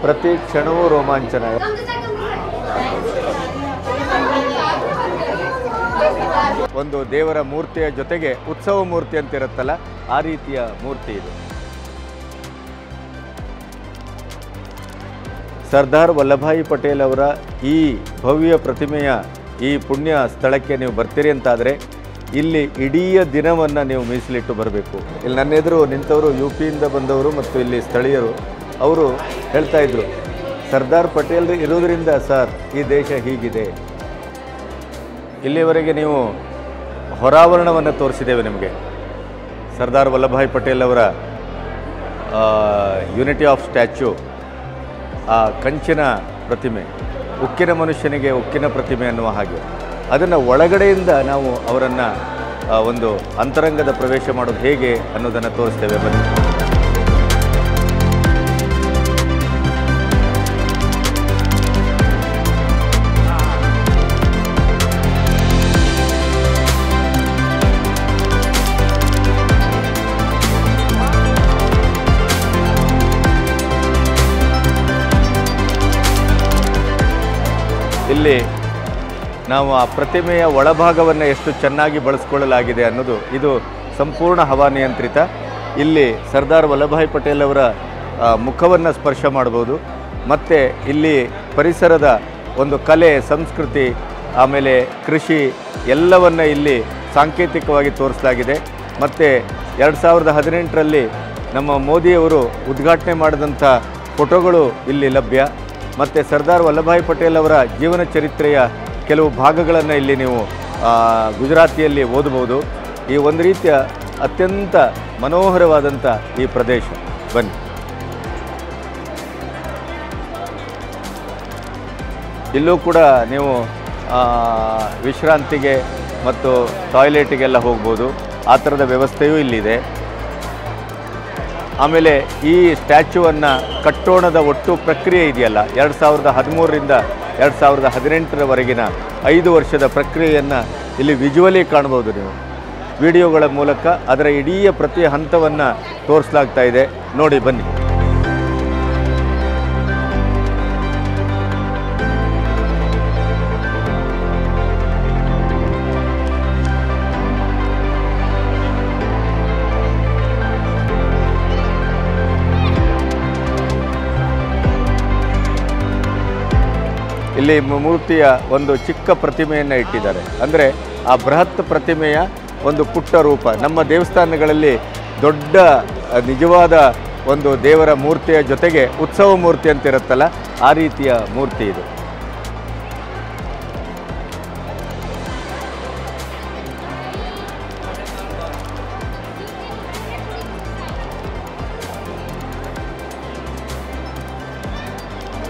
ಪ್ರತಿ ಕ್ಷಣವೂ ರೋಮಾಂಚನ. ಒಂದು ದೇವರ ಮೂರ್ತಿಯ ಜೊತೆಗೆ ಉತ್ಸವ ಮೂರ್ತಿ ಅಂತ ಇರುತ್ತಲ್ಲ, ಆ ರೀತಿಯ ಮೂರ್ತಿ ಇದು. ಸರ್ದಾರ್ ವಲ್ಲಭಾಯಿ ಪಟೇಲ್ ಅವರ ಈ ಭವ್ಯ ಪ್ರತಿಮೆಯ ಈ ಪುಣ್ಯ ಸ್ಥಳಕ್ಕೆ ನೀವು ಬರ್ತೀರಿ ಅಂತಾದರೆ ಇಲ್ಲಿ ಇಡೀ ದಿನವನ್ನು ನೀವು ಮೀಸಲಿಟ್ಟು ಬರಬೇಕು. ಇಲ್ಲಿ ನನ್ನ ಎದುರು ನಿಂತವರು UPಯಿಂದ ಬಂದವರು ಮತ್ತು ಇಲ್ಲಿ ಸ್ಥಳೀಯರು. ಅವರು ಹೇಳ್ತಾ ಇದ್ರು, ಸರ್ದಾರ್ ಪಟೇಲ್ ಇರೋದರಿಂದ ಸರ್ ಈ ದೇಶ ಹೀಗಿದೆ. ಇಲ್ಲಿವರೆಗೆ ನೀವು ಹೊರಾವರಣವನ್ನು ತೋರಿಸಿದ್ದೇವೆ ನಿಮಗೆ. ಸರ್ದಾರ್ ವಲ್ಲಭಾಯಿ ಪಟೇಲ್ ಅವರ ಯೂನಿಟಿ ಆಫ್ ಸ್ಟ್ಯಾಚ್ಯೂ, ಆ ಕಂಚಿನ ಪ್ರತಿಮೆ, ಉಕ್ಕಿನ ಮನುಷ್ಯನಿಗೆ ಉಕ್ಕಿನ ಪ್ರತಿಮೆ ಅನ್ನುವ ಹಾಗೆ, ಅದನ್ನು ಒಳಗಡೆಯಿಂದ ನಾವು ಅವರನ್ನು ಒಂದು ಅಂತರಂಗದ ಪ್ರವೇಶ ಮಾಡೋದು ಹೇಗೆ ಅನ್ನೋದನ್ನು ತೋರಿಸ್ತೇವೆ. ಬನ್ನಿ. ಇಲ್ಲಿ ನಾವು ಆ ಪ್ರತಿಮೆಯ ಒಳಭಾಗವನ್ನು ಎಷ್ಟು ಚೆನ್ನಾಗಿ ಬಳಸ್ಕೊಳ್ಳಲಾಗಿದೆ ಅನ್ನೋದು, ಇದು ಸಂಪೂರ್ಣ ಹವಾನಿಯಂತ್ರಿತ. ಇಲ್ಲಿ ಸರ್ದಾರ್ ವಲ್ಲಭಾಯಿ ಪಟೇಲ್ ಅವರ ಮುಖವನ್ನು ಸ್ಪರ್ಶ ಮಾಡ್ಬೋದು. ಮತ್ತು ಇಲ್ಲಿ ಪರಿಸರದ ಒಂದು ಕಲೆ, ಸಂಸ್ಕೃತಿ, ಆಮೇಲೆ ಕೃಷಿ ಎಲ್ಲವನ್ನು ಇಲ್ಲಿ ಸಾಂಕೇತಿಕವಾಗಿ ತೋರಿಸಲಾಗಿದೆ. ಮತ್ತು 2018ರಲ್ಲಿ ನಮ್ಮ ಮೋದಿಯವರು ಉದ್ಘಾಟನೆ ಮಾಡಿದಂಥ ಫೋಟೋಗಳು ಇಲ್ಲಿ ಲಭ್ಯ. ಮತ್ತು ಸರ್ದಾರ್ ವಲ್ಲಭಾಯಿ ಪಟೇಲ್ ಅವರ ಜೀವನ ಚರಿತ್ರೆಯ ಕೆಲವು ಭಾಗಗಳನ್ನು ಇಲ್ಲಿ ನೀವು ಗುಜರಾತಿಯಲ್ಲಿ ಓದಬಹುದು. ಈ ಒಂದು ರೀತಿಯ ಅತ್ಯಂತ ಮನೋಹರವಾದಂಥ ಈ ಪ್ರದೇಶ. ಬನ್ನಿ. ಇಲ್ಲೂ ಕೂಡ ನೀವು ವಿಶ್ರಾಂತಿಗೆ ಮತ್ತು ಟಾಯ್ಲೆಟಿಗೆಲ್ಲ ಹೋಗ್ಬೋದು. ಆ ಥರದ ವ್ಯವಸ್ಥೆಯೂ ಇಲ್ಲಿದೆ. ಆಮೇಲೆ ಈ ಸ್ಟ್ಯಾಚ್ಯೂವನ್ನು ಕಟ್ಟೋಣದ ಒಟ್ಟು ಪ್ರಕ್ರಿಯೆ ಇದೆಯಲ್ಲ, 2013ರಿಂದ 2018ರವರೆಗಿನ 5 ವರ್ಷದ ಪ್ರಕ್ರಿಯೆಯನ್ನು ಇಲ್ಲಿ ವಿಜುವಲಿ ಕಾಣ್ಬೋದು. ನೀವು ವಿಡಿಯೋಗಳ ಮೂಲಕ ಅದರ ಇಡೀ ಪ್ರತಿ ಹಂತವನ್ನು ತೋರಿಸಲಾಗ್ತಾ ಇದೆ. ನೋಡಿ, ಬನ್ನಿ. ಇಲ್ಲಿ ಮೂರ್ತಿಯ ಒಂದು ಚಿಕ್ಕ ಪ್ರತಿಮೆಯನ್ನು ಇಟ್ಟಿದ್ದಾರೆ. ಅಂದರೆ ಆ ಬೃಹತ್ ಪ್ರತಿಮೆಯ ಒಂದು ಪುಟ್ಟ ರೂಪ. ನಮ್ಮ ದೇವಸ್ಥಾನಗಳಲ್ಲಿ ದೊಡ್ಡ ನಿಜವಾದ ಒಂದು ದೇವರ ಮೂರ್ತಿಯ ಜೊತೆಗೆ ಉತ್ಸವ ಮೂರ್ತಿ ಅಂತ ಇರುತ್ತಲ್ಲ, ಆ ರೀತಿಯ ಮೂರ್ತಿ ಇದು.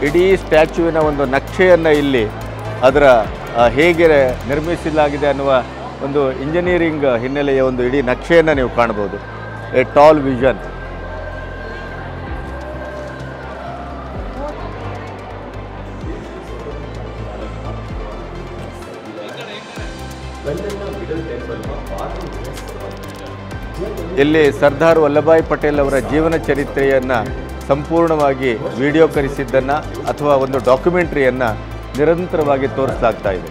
ಇಡೀ ಸ್ಟ್ಯಾಚ್ಯೂವಿನ ಒಂದು ನಕ್ಷೆಯನ್ನು ಇಲ್ಲಿ ಅದರ ಹೇಗೆ ನಿರ್ಮಿಸಲಾಗಿದೆ ಅನ್ನುವ ಒಂದು ಇಂಜಿನಿಯರಿಂಗ್ ಹಿನ್ನೆಲೆಯ ಒಂದು ಇಡೀ ನಕ್ಷೆಯನ್ನು ನೀವು ಕಾಣ್ಬೋದು. A tall vision. ಇಲ್ಲಿ ಸರ್ದಾರ್ ವಲ್ಲಭಾಯಿ ಪಟೇಲ್ ಅವರ ಜೀವನ ಚರಿತ್ರೆಯನ್ನು ಸಂಪೂರ್ಣವಾಗಿ ವಿಡಿಯೋಕರಿಸಿದ್ದನ್ನು ಅಥವಾ ಒಂದು ಡಾಕ್ಯುಮೆಂಟ್ರಿಯನ್ನು ನಿರಂತರವಾಗಿ ತೋರಿಸಲಾಗ್ತಾ ಇದೆ.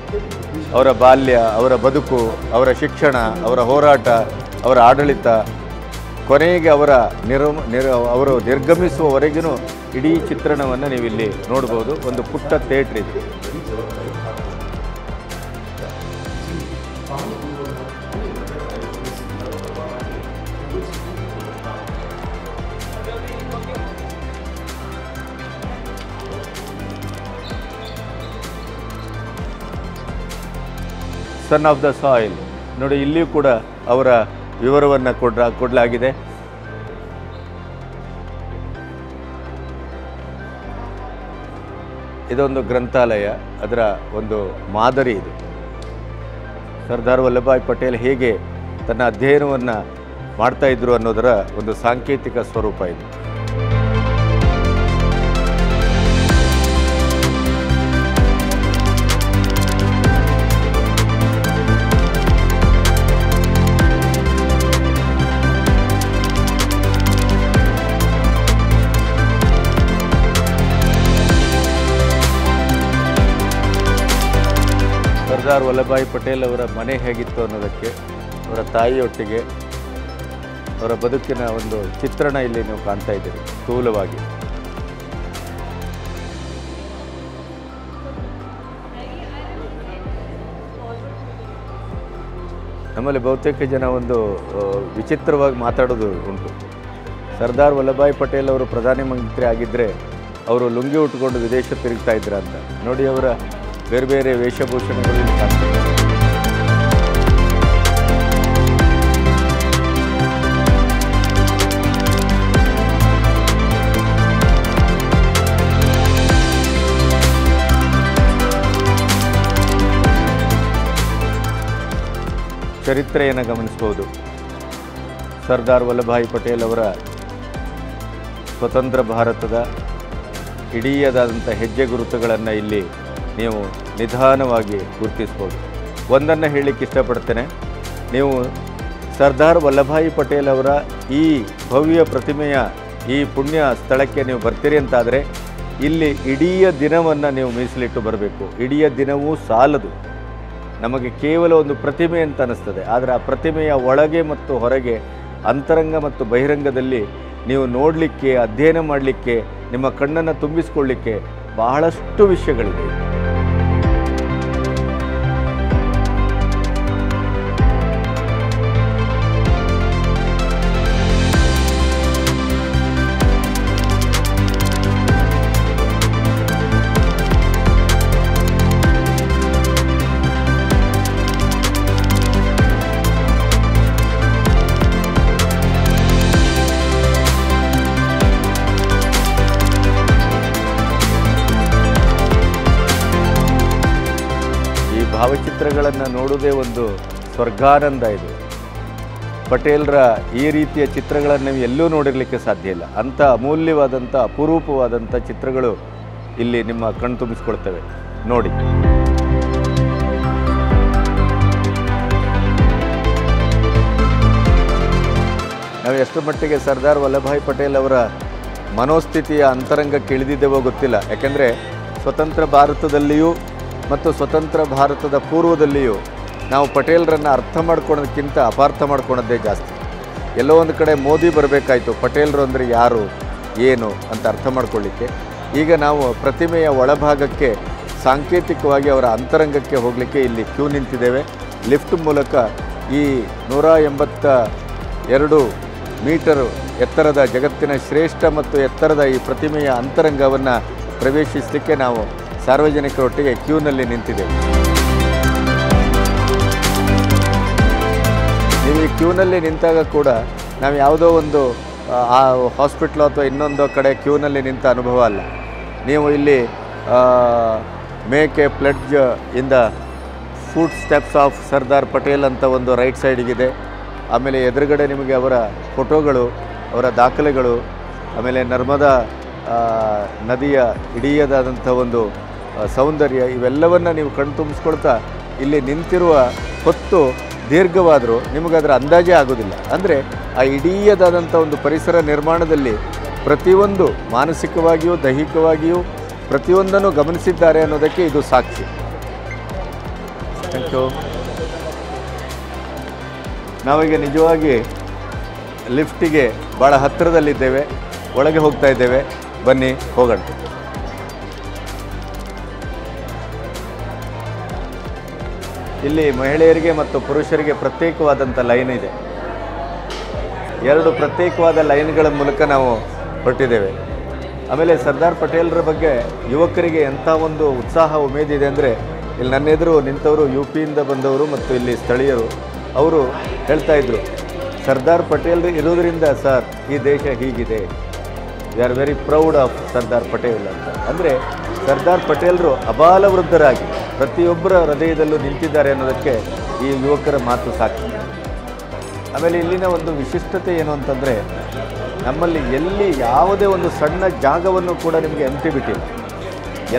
ಅವರ ಬಾಲ್ಯ, ಅವರ ಬದುಕು, ಅವರ ಶಿಕ್ಷಣ, ಅವರ ಹೋರಾಟ, ಅವರ ಆಡಳಿತ, ಕೊನೆಗೆ ಅವರು ನಿರ್ಗಮಿಸುವವರೆಗೂ ಇಡೀ ಚಿತ್ರಣವನ್ನು ನೀವು ಇಲ್ಲಿ ನೋಡ್ಬೋದು. ಒಂದು ಪುಟ್ಟ ಥಿಯೇಟ್ರ್ ಇದೆ. ಸನ್ ಆಫ್ ದ ಸಾಯಿಲ್ ನೋಡಿ, ಇಲ್ಲಿಯೂ ಕೂಡ ಅವರ ವಿವರವನ್ನು ಕೊಡಲಾಗಿದೆ. ಇದೊಂದು ಗ್ರಂಥಾಲಯ, ಅದರ ಒಂದು ಮಾದರಿ ಇದು. ಸರ್ದಾರ್ ವಲ್ಲಭಾಯಿ ಪಟೇಲ್ ಹೇಗೆ ತನ್ನ ಅಧ್ಯಯನವನ್ನು ಮಾಡ್ತಾಯಿದ್ರು ಅನ್ನೋದರ ಒಂದು ಸಾಂಕೇತಿಕ ಸ್ವರೂಪ ಇದು. ಸರ್ದಾರ್ ವಲ್ಲಭಭಾಯಿ ಪಟೇಲ್ ಅವರ ಮನೆ ಹೇಗಿತ್ತು ಅನ್ನೋದಕ್ಕೆ, ಅವರ ತಾಯಿಯೊಟ್ಟಿಗೆ ಅವರ ಬದುಕಿನ ಒಂದು ಚಿತ್ರಣ ಇಲ್ಲಿ ನೀವು ಕಾಣ್ತಾ ಇದ್ದೀರಿ ಸ್ಥೂಲವಾಗಿ. ನಮ್ಮಲ್ಲಿ ಬಹುತೇಕ ಜನ ಒಂದು ವಿಚಿತ್ರವಾಗಿ ಮಾತಾಡೋದು ಉಂಟು. ಸರ್ದಾರ್ ವಲ್ಲಭಭಾಯಿ ಪಟೇಲ್ ಅವರು ಪ್ರಧಾನಿ ಮಂತ್ರಿ ಆಗಿದ್ದರೆ ಅವರು ಲುಂಗಿ ಉಟ್ಕೊಂಡು ವಿದೇಶ ತಿರುಗ್ತಾ ಇದ್ರ ಅಂತ. ನೋಡಿ, ಅವರ ಬೇರೆ ಬೇರೆ ವೇಷಭೂಷಣಗಳು ಇಲ್ಲಿ ಕಾಣ್ತದೆ. ಚರಿತ್ರೆಯನ್ನು ಗಮನಿಸಬಹುದು. ಸರ್ದಾರ್ ವಲ್ಲಭಭಾಯಿ ಪಟೇಲ್ ಅವರ ಸ್ವತಂತ್ರ ಭಾರತದ ಇಡೀದಾದಂಥ ಹೆಜ್ಜೆ ಗುರುತುಗಳನ್ನು ಇಲ್ಲಿ ನೀವು ನಿಧಾನವಾಗಿ ಗುರುತಿಸ್ಬೋದು. ಒಂದನ್ನು ಹೇಳಲಿಕ್ಕೆ ಇಷ್ಟಪಡ್ತೇನೆ, ನೀವು ಸರ್ದಾರ್ ವಲ್ಲಭಭಾಯಿ ಪಟೇಲ್ ಅವರ ಈ ಭವ್ಯ ಪ್ರತಿಮೆಯ ಈ ಪುಣ್ಯ ಸ್ಥಳಕ್ಕೆ ನೀವು ಬರ್ತೀರಿ ಅಂತಾದರೆ ಇಲ್ಲಿ ಇಡೀ ದಿನವನ್ನು ನೀವು ಮೀಸಲಿಟ್ಟು ಬರಬೇಕು. ಇಡೀ ದಿನವೂ ಸಾಲದು. ನಮಗೆ ಕೇವಲ ಒಂದು ಪ್ರತಿಮೆ ಅಂತ ಅನ್ನಿಸ್ತದೆ, ಆದರೆ ಆ ಪ್ರತಿಮೆಯ ಒಳಗೆ ಮತ್ತು ಹೊರಗೆ, ಅಂತರಂಗ ಮತ್ತು ಬಹಿರಂಗದಲ್ಲಿ ನೀವು ನೋಡಲಿಕ್ಕೆ, ಅಧ್ಯಯನ ಮಾಡಲಿಕ್ಕೆ, ನಿಮ್ಮ ಕಣ್ಣನ್ನು ತುಂಬಿಸಿಕೊಳ್ಳಲಿಕ್ಕೆ ಬಹಳಷ್ಟು ವಿಷಯಗಳಿದೆ. ಭಾವಚಿತ್ರಗಳನ್ನು ನೋಡುವುದೇ ಒಂದು ಸ್ವರ್ಗಾನಂದ. ಇದು ಪಟೇಲ್ರ ಈ ರೀತಿಯ ಚಿತ್ರಗಳನ್ನು ನೀವು ಎಲ್ಲೂ ನೋಡಿರಲಿಕ್ಕೆ ಸಾಧ್ಯ ಇಲ್ಲ. ಅಂಥ ಅಮೂಲ್ಯವಾದಂಥ ಅಪರೂಪವಾದಂಥ ಚಿತ್ರಗಳು ಇಲ್ಲಿ ನಿಮ್ಮ ಕಣ್ಣು ತುಂಬಿಸ್ಕೊಳ್ತವೆ. ನೋಡಿ, ನಾವು ಎಷ್ಟರ ಮಟ್ಟಿಗೆ ಸರ್ದಾರ್ ವಲ್ಲಭಭಾಯಿ ಪಟೇಲ್ ಅವರ ಮನೋಸ್ಥಿತಿಯ ಅಂತರಂಗಕ್ಕೆ ಇಳಿದಿದ್ದೇವೋ ಗೊತ್ತಿಲ್ಲ. ಯಾಕೆಂದರೆ ಸ್ವತಂತ್ರ ಭಾರತದಲ್ಲಿಯೂ ಮತ್ತು ಸ್ವತಂತ್ರ ಭಾರತದ ಪೂರ್ವದಲ್ಲಿಯೂ ನಾವು ಪಟೇಲ್ರನ್ನು ಅರ್ಥ ಮಾಡ್ಕೊಳೋದಕ್ಕಿಂತ ಅಪಾರ್ಥ ಮಾಡ್ಕೊಳೋದೇ ಜಾಸ್ತಿ. ಎಲ್ಲೋ ಒಂದು ಕಡೆ ಮೋದಿ ಬರಬೇಕಾಯಿತು, ಪಟೇಲ್ರು ಅಂದರೆ ಯಾರು ಏನು ಅಂತ ಅರ್ಥ ಮಾಡ್ಕೊಳ್ಳಿಕ್ಕೆ. ಈಗ ನಾವು ಪ್ರತಿಮೆಯ ಒಳಭಾಗಕ್ಕೆ ಸಾಂಕೇತಿಕವಾಗಿ ಅವರ ಅಂತರಂಗಕ್ಕೆ ಹೋಗಲಿಕ್ಕೆ ಇಲ್ಲಿ ಕ್ಯೂ ನಿಂತಿದ್ದೇವೆ. ಲಿಫ್ಟ್ ಮೂಲಕ ಈ 182 ಮೀಟರು ಎತ್ತರದ ಜಗತ್ತಿನ ಶ್ರೇಷ್ಠ ಮತ್ತು ಎತ್ತರದ ಈ ಪ್ರತಿಮೆಯ ಅಂತರಂಗವನ್ನು ಪ್ರವೇಶಿಸಲಿಕ್ಕೆ ನಾವು ಸಾರ್ವಜನಿಕರೊಟ್ಟಿಗೆ ಕ್ಯೂನಲ್ಲಿ ನಿಂತಿದ್ದೇವೆ. ನೀವು ಈ ಕ್ಯೂನಲ್ಲಿ ನಿಂತಾಗ ಕೂಡ ನಾವು ಯಾವುದೋ ಒಂದು ಆ ಹಾಸ್ಪಿಟ್ಲು ಅಥವಾ ಇನ್ನೊಂದು ಕಡೆ ಕ್ಯೂನಲ್ಲಿ ನಿಂತ ಅನುಭವ ಅಲ್ಲ. ನೀವು ಇಲ್ಲಿ make A pledge in the foot steps of Sardar Patel ಅಂತ ಒಂದು ರೈಟ್ ಸೈಡಿಗಿದೆ. ಆಮೇಲೆ ಎದುರುಗಡೆ ನಿಮಗೆ ಅವರ ಫೋಟೋಗಳು, ಅವರ ದಾಖಲೆಗಳು, ಆಮೇಲೆ ನರ್ಮದಾ ನದಿಯ ಇಡೀದಾದಂಥ ಒಂದು ಸೌಂದರ್ಯ, ಇವೆಲ್ಲವನ್ನು ನೀವು ಕಣ್ಣು ತುಂಬಿಸ್ಕೊಳ್ತಾ ಇಲ್ಲಿ ನಿಂತಿರುವ ಹೊತ್ತು ದೀರ್ಘವಾದರೂ ನಿಮಗದರ ಅಂದಾಜೇ ಆಗೋದಿಲ್ಲ. ಅಂದರೆ ಆ ಇಡೀದಾದಂಥ ಒಂದು ಪರಿಸರ ನಿರ್ಮಾಣದಲ್ಲಿ ಪ್ರತಿಯೊಂದು ಮಾನಸಿಕವಾಗಿಯೂ ದೈಹಿಕವಾಗಿಯೂ ಪ್ರತಿಯೊಂದನ್ನು ಗಮನಿಸಿದ್ದಾರೆ ಅನ್ನೋದಕ್ಕೆ ಇದು ಸಾಕ್ಷಿ. Thank you. ನಾವೀಗ ನಿಜವಾಗಿ ಲಿಫ್ಟಿಗೆ ಭಾಳ ಹತ್ತಿರದಲ್ಲಿದ್ದೇವೆ, ಒಳಗೆ ಹೋಗ್ತಾ ಇದ್ದೇವೆ. ಬನ್ನಿ ಹೋಗೋಣ. ಇಲ್ಲಿ ಮಹಿಳೆಯರಿಗೆ ಮತ್ತು ಪುರುಷರಿಗೆ ಪ್ರತ್ಯೇಕವಾದಂಥ ಲೈನ್ ಇದೆ. 2 ಪ್ರತ್ಯೇಕವಾದ ಲೈನ್ಗಳ ಮೂಲಕ ನಾವು ಹೊರಟಿದ್ದೇವೆ. ಆಮೇಲೆ ಸರ್ದಾರ್ ಪಟೇಲ್ರ ಬಗ್ಗೆ ಯುವಕರಿಗೆ ಎಂಥ ಒಂದು ಉತ್ಸಾಹ ಉಮೇದಿದೆ ಅಂದರೆ, ಇಲ್ಲಿ ನನ್ನ ಎದುರು ನಿಂತವರು UPಯಿಂದ ಬಂದವರು ಮತ್ತು ಇಲ್ಲಿ ಸ್ಥಳೀಯರು. ಅವರು ಹೇಳ್ತಾ ಇದ್ರು, ಸರ್ದಾರ್ ಪಟೇಲ್ ಇರೋದರಿಂದ ಸರ್ ಈ ದೇಶ ಹೀಗಿದೆ, we are very proud of Sardar Patel ಅಂತ. ಅಂದರೆ ಸರ್ದಾರ್ ಪಟೇಲರು ಅಬಾಲವೃದ್ಧರಾಗಿ ಪ್ರತಿಯೊಬ್ಬರ ಹೃದಯದಲ್ಲೂ ನಿಂತಿದ್ದಾರೆ ಅನ್ನೋದಕ್ಕೆ ಈ ಯುವಕರ ಮಾತು ಸಾಕ್ಷಿ. ಆಮೇಲೆ ಇಲ್ಲಿನ ಒಂದು ವಿಶಿಷ್ಟತೆ ಏನು ಅಂತಂದರೆ ನಮ್ಮಲ್ಲಿ ಎಲ್ಲಿ ಯಾವುದೇ ಒಂದು ಸಣ್ಣ ಜಾಗವನ್ನು ಕೂಡ ನಿಮಗೆ ಎಂಟಿ ಬಿಟ್ಟಿಲ್ಲ.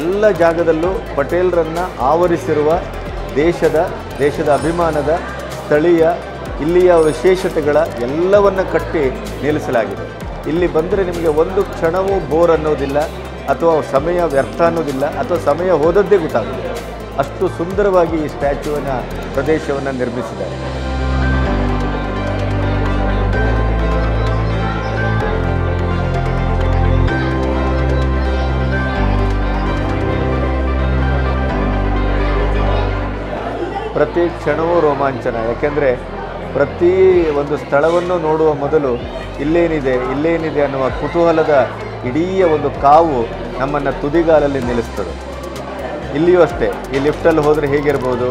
ಎಲ್ಲ ಜಾಗದಲ್ಲೂ ಪಟೇಲರನ್ನು ಆವರಿಸಿರುವ ದೇಶದ ಅಭಿಮಾನದ ಸ್ಥಳೀಯ ಇಲ್ಲಿಯ ವಿಶೇಷತೆಗಳ ಎಲ್ಲವನ್ನು ಕಟ್ಟಿ ನಿಲ್ಲಿಸಲಾಗಿದೆ. ಇಲ್ಲಿ ಬಂದರೆ ನಿಮಗೆ ಒಂದು ಕ್ಷಣವೂ ಬೋರ್ ಅನ್ನೋದಿಲ್ಲ, ಅಥವಾ ಸಮಯ ವ್ಯರ್ಥ ಅನ್ನೋದಿಲ್ಲ, ಅಥವಾ ಸಮಯ ಹೋದದ್ದೇ ಗೊತ್ತಾಗೋದಿಲ್ಲ. ಅಷ್ಟು ಸುಂದರವಾಗಿ ಈ ಸ್ಟ್ಯಾಚ್ಯೂವಿನ ಪ್ರದೇಶವನ್ನು ನಿರ್ಮಿಸಿದ್ದಾರೆ. ಪ್ರತಿ ಕ್ಷಣವೂ ರೋಮಾಂಚನ. ಯಾಕೆಂದರೆ ಪ್ರತಿ ಒಂದು ಸ್ಥಳವನ್ನು ನೋಡುವ ಮೊದಲು ಇಲ್ಲೇನಿದೆ ಅನ್ನುವ ಕುತೂಹಲದ ಇಡೀ ಒಂದು ಕಾವು ನಮ್ಮನ್ನು ತುದಿಗಾಲಲ್ಲಿ ನಿಲ್ಲಿಸ್ತದೆ. ಇಲ್ಲಿಯೂ ಅಷ್ಟೇ, ಈ ಲಿಫ್ಟಲ್ಲಿ ಹೋದರೆ ಹೇಗಿರ್ಬೋದು,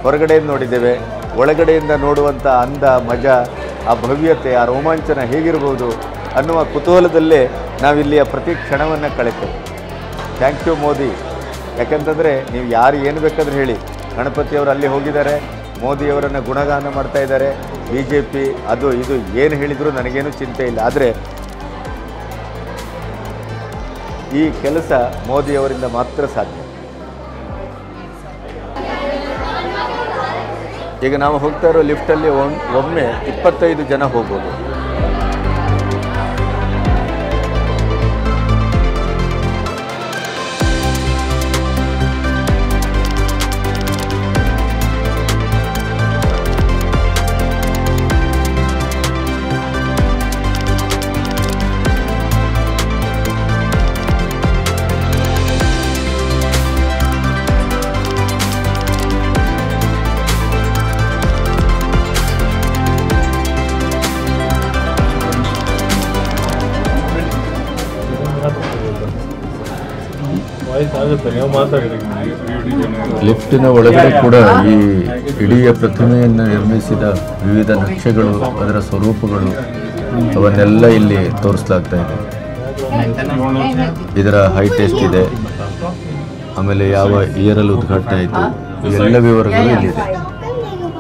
ಹೊರಗಡೆಯಿಂದ ನೋಡಿದ್ದೇವೆ, ಒಳಗಡೆಯಿಂದ ನೋಡುವಂಥ ಅಂದ, ಮಜಾ, ಆ ಭವ್ಯತೆ, ಆ ರೋಮಾಂಚನ ಹೇಗಿರ್ಬೋದು ಅನ್ನುವ ಕುತೂಹಲದಲ್ಲೇ ನಾವಿಲ್ಲಿಯ ಪ್ರತಿ ಕ್ಷಣವನ್ನು ಕಳೀತೇವೆ. Thank you Modi. ಯಾಕೆಂತಂದರೆ ನೀವು ಯಾರು ಏನು ಬೇಕಾದರೂ ಹೇಳಿ, ಗಣಪತಿಯವರು ಅಲ್ಲಿ ಹೋಗಿದ್ದಾರೆ, ಮೋದಿಯವರನ್ನು ಗುಣಗಾನ ಮಾಡ್ತಾ ಇದ್ದಾರೆ, BJP ಅದು ಇದು ಏನು ಹೇಳಿದರೂ ನನಗೇನು ಚಿಂತೆ ಇಲ್ಲ. ಆದರೆ ಈ ಕೆಲಸ ಮೋದಿಯವರಿಂದ ಮಾತ್ರ ಸಾಧ್ಯ. ಈಗ ನಾವು ಹೋಗ್ತಾ ಇರೋ ಲಿಫ್ಟಲ್ಲಿ ಒಮ್ಮೆ 25 ಜನ ಹೋಗ್ಬೋದು. ಲಿಫ್ಟಿನ ಒಳಗಡೆ ಕೂಡ ಈ ಇಡೀ ಪ್ರತಿಮೆಯನ್ನು ನಿರ್ಮಿಸಿದ ವಿವಿಧ ನಕ್ಷೆಗಳು, ಅದರ ಸ್ವರೂಪಗಳು ಅವನ್ನೆಲ್ಲ ಇಲ್ಲಿ ತೋರಿಸಲಾಗ್ತಾ ಇದೆ. ಇದರ ಹೈಟ್ ಎಷ್ಟಿದೆ, ಆಮೇಲೆ ಯಾವ ಇಯರಲ್ಲಿ ಉದ್ಘಾಟನೆ ಆಯಿತು, ಎಲ್ಲ ವಿವರಗಳು ಇಲ್ಲಿದೆ.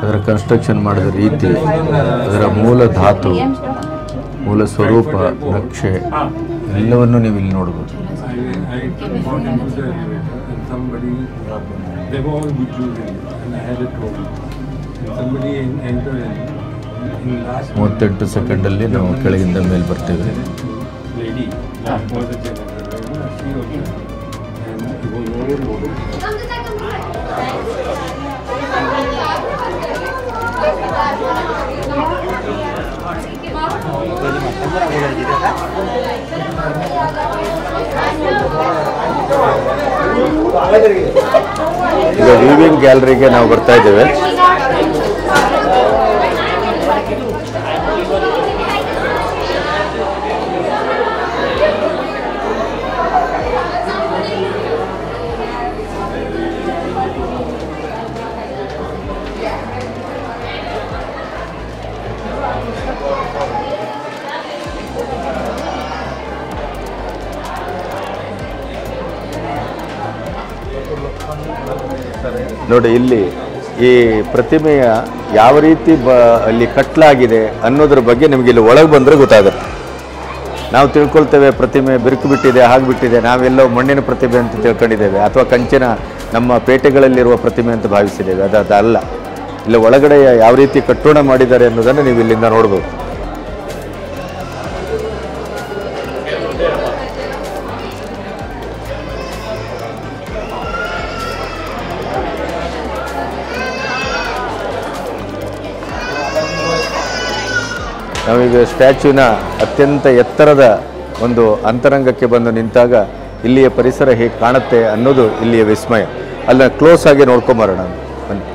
ಅದರ ಕನ್ಸ್ಟ್ರಕ್ಷನ್ ಮಾಡಿದ ರೀತಿ, ಅದರ ಮೂಲ ಧಾತು, ಮೂಲ ಸ್ವರೂಪ, ನಕ್ಷೆ ಎಲ್ಲವನ್ನು ನೀವು ಇಲ್ಲಿ ನೋಡ್ಬೋದು. 38 ಸೆಕೆಂಡಲ್ಲಿ ನಾವು ಕೆಳಗಿಂದ ಮೇಲೆ ಬರ್ತೇವೆ. ಈಗ ವೀವಿಂಗ್ ಗ್ಯಾಲರಿಗೆ ನಾವು ಬರ್ತಾ ಇದ್ದೇವೆ. ನೋಡಿ, ಇಲ್ಲಿ ಈ ಪ್ರತಿಮೆಯ ಯಾವ ರೀತಿ ಅಲ್ಲಿ ಕಟ್ಟಲಾಗಿದೆ ಅನ್ನೋದ್ರ ಬಗ್ಗೆ ನಿಮಗೆ ಇಲ್ಲಿ ಒಳಗೆ ಬಂದರೆ ಗೊತ್ತಾಗುತ್ತೆ. ನಾವು ತಿಳ್ಕೊಳ್ತೇವೆ ಪ್ರತಿಮೆ ಬಿರುಕು ಬಿಟ್ಟಿದೆ, ಹಾಗಿಬಿಟ್ಟಿದೆ, ನಾವೆಲ್ಲೋ ಮಣ್ಣಿನ ಪ್ರತಿಮೆ ಅಂತ ತಿಳ್ಕೊಂಡಿದ್ದೇವೆ, ಅಥವಾ ಕಂಚಿನ ನಮ್ಮ ಪೇಟೆಗಳಲ್ಲಿರುವ ಪ್ರತಿಮೆ ಅಂತ ಭಾವಿಸಿದ್ದೇವೆ. ಅದಲ್ಲ. ಇಲ್ಲಿ ಒಳಗಡೆ ಯಾವ ರೀತಿ ಕಟ್ಟೋಣ ಮಾಡಿದ್ದಾರೆ ಅನ್ನೋದನ್ನು ನೀವು ಇಲ್ಲಿಂದ ನೋಡ್ಬೋದು. ನಾವೀಗ ಸ್ಟ್ಯಾಚ್ಯೂನ ಅತ್ಯಂತ ಎತ್ತರದ ಒಂದು ಅಂತರಂಗಕ್ಕೆ ಬಂದು ನಿಂತಾಗ ಇಲ್ಲಿಯ ಪರಿಸರ ಹೇಗೆ ಕಾಣುತ್ತೆ ಅನ್ನೋದು ಇಲ್ಲಿಯ ವಿಸ್ಮಯ. ಅಲ್ಲ, ಕ್ಲೋಸ್ ಆಗಿ ನೋಡ್ಕೊಂಬರೋಣ ಬನ್ನಿ.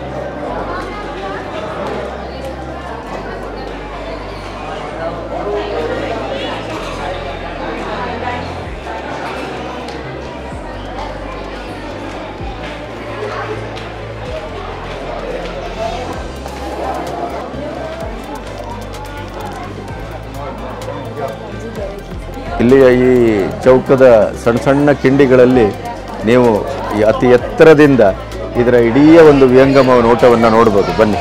ಇಲ್ಲಿಯ ಈ ಚೌಕದ ಸಣ್ಣ ಸಣ್ಣ ಕಿಂಡಿಗಳಲ್ಲಿ ನೀವು ಈ ಅತಿ ಎತ್ತರದಿಂದ ಇದರ ಇಡೀ ಒಂದು ವಿಹಂಗಮ ನೋಟವನ್ನು ನೋಡ್ಬೋದು. ಬನ್ನಿ.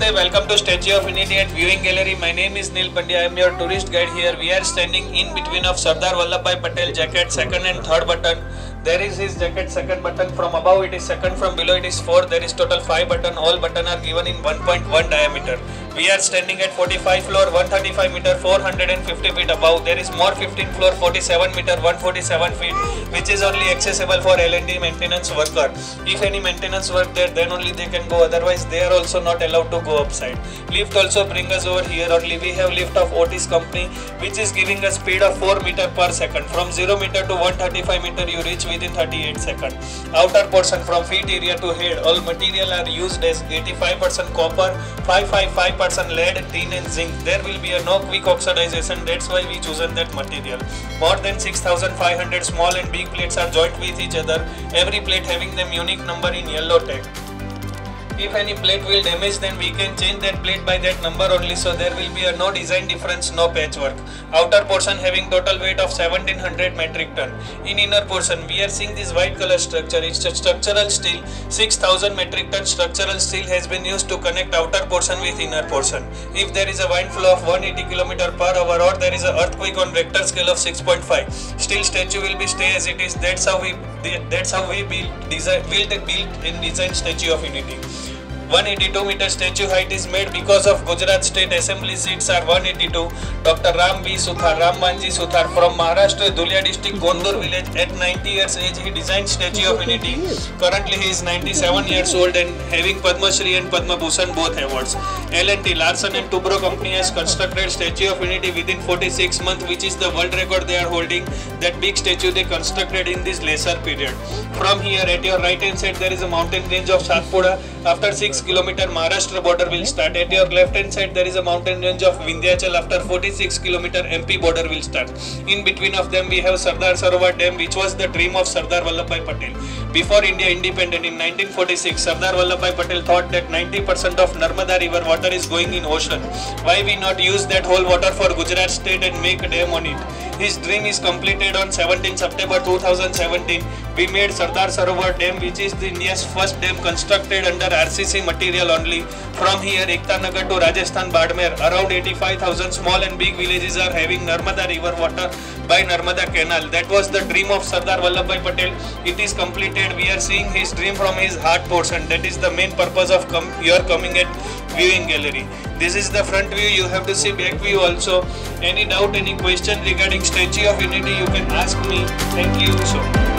Namaste, welcome to Statue of Unity at Viewing Gallery. My name is Neil Pandya. I am your tourist guide here. We are standing in between of Sardar Vallabhbhai Patel jacket second and third button. There is his jacket second button. From above it is second, from below it is 4. There is total 5 button. All button are given in 1.1 diameter. We are standing at 45 floor, 135 meter, 450 feet above. There is more 15 floor, 47 meter, 147 feet, which is only accessible for L&D maintenance worker. If any maintenance work there, then only they can go. Otherwise, they are also not allowed to go upside. Lift also bring us over here only. We have lift of Otis company, which is giving a speed of 4 meter per second. From 0 meter to 135 meter, you reach within 38 seconds. Outer portion from feet area to head, all material are used as 85% copper, 555% lead, tin and zinc. There will be a no quick oxidization. That's why we chosen that material. More than 6,500 small and big plates are joined with each other. Every plate having them unique number in yellow tag. If any plate will damage, then we can change that plate by that number only, so there will be a no design difference, no patchwork. Outer portion having total weight of 1700 metric ton. In inner portion we are seeing this white color structure. It's a structural steel. 6000 metric ton structural steel has been used to connect outer portion with inner portion. If there is a wind flow of 180 km per hour or there is an earthquake on Richter scale of 6.5, still statue will be stay as it is. That's how we build in design Statue of Unity. 182 meter statue height is made because of Gujarat State Assembly seats are 182. Dr. Ram V. Suthar, Rambanji Suthar from Maharashtra, Dhulia district, Gondur village. At 90 years age, he designed Statue of Unity. Currently, he is 97 years old and having Padma Shri and Padma Bhushan both awards. L&T Larsen and Toubro company has constructed Statue of Unity within 46 months, which is the world record they are holding. That big statue they constructed in this lesser period. From here, at your right hand side, there is a mountain range of Satpura. After 6 km Maharashtra border will start. At your left hand side there is a mountain range of Vindhyachal. After 46 km MP border will start. In between of them we have Sardar Sarovar Dam, which was the dream of Sardar Vallabhbhai Patel. Before India independent in 1946, Sardar Vallabhbhai Patel thought that 90% of Narmada river water is going in ocean. Why we not use that whole water for Gujarat state and make a dam on it? His dream is completed on 17 September 2017. We made Sardar Sarovar Dam, which is the India's first dam constructed under RCC material only. From here, Ekta Nagar to Rajasthan Badmer, around 85,000 small and big villages are having Narmada river water by Narmada canal. That was the dream of Sardar Vallabhbhai Patel. It is completed. We are seeing his dream from his heart portion. That is the main purpose of your coming at Viewing Gallery. This is the front view. You have to see back view also. Any doubt, any question regarding Statue of Unity, you can ask me. Thank you so much.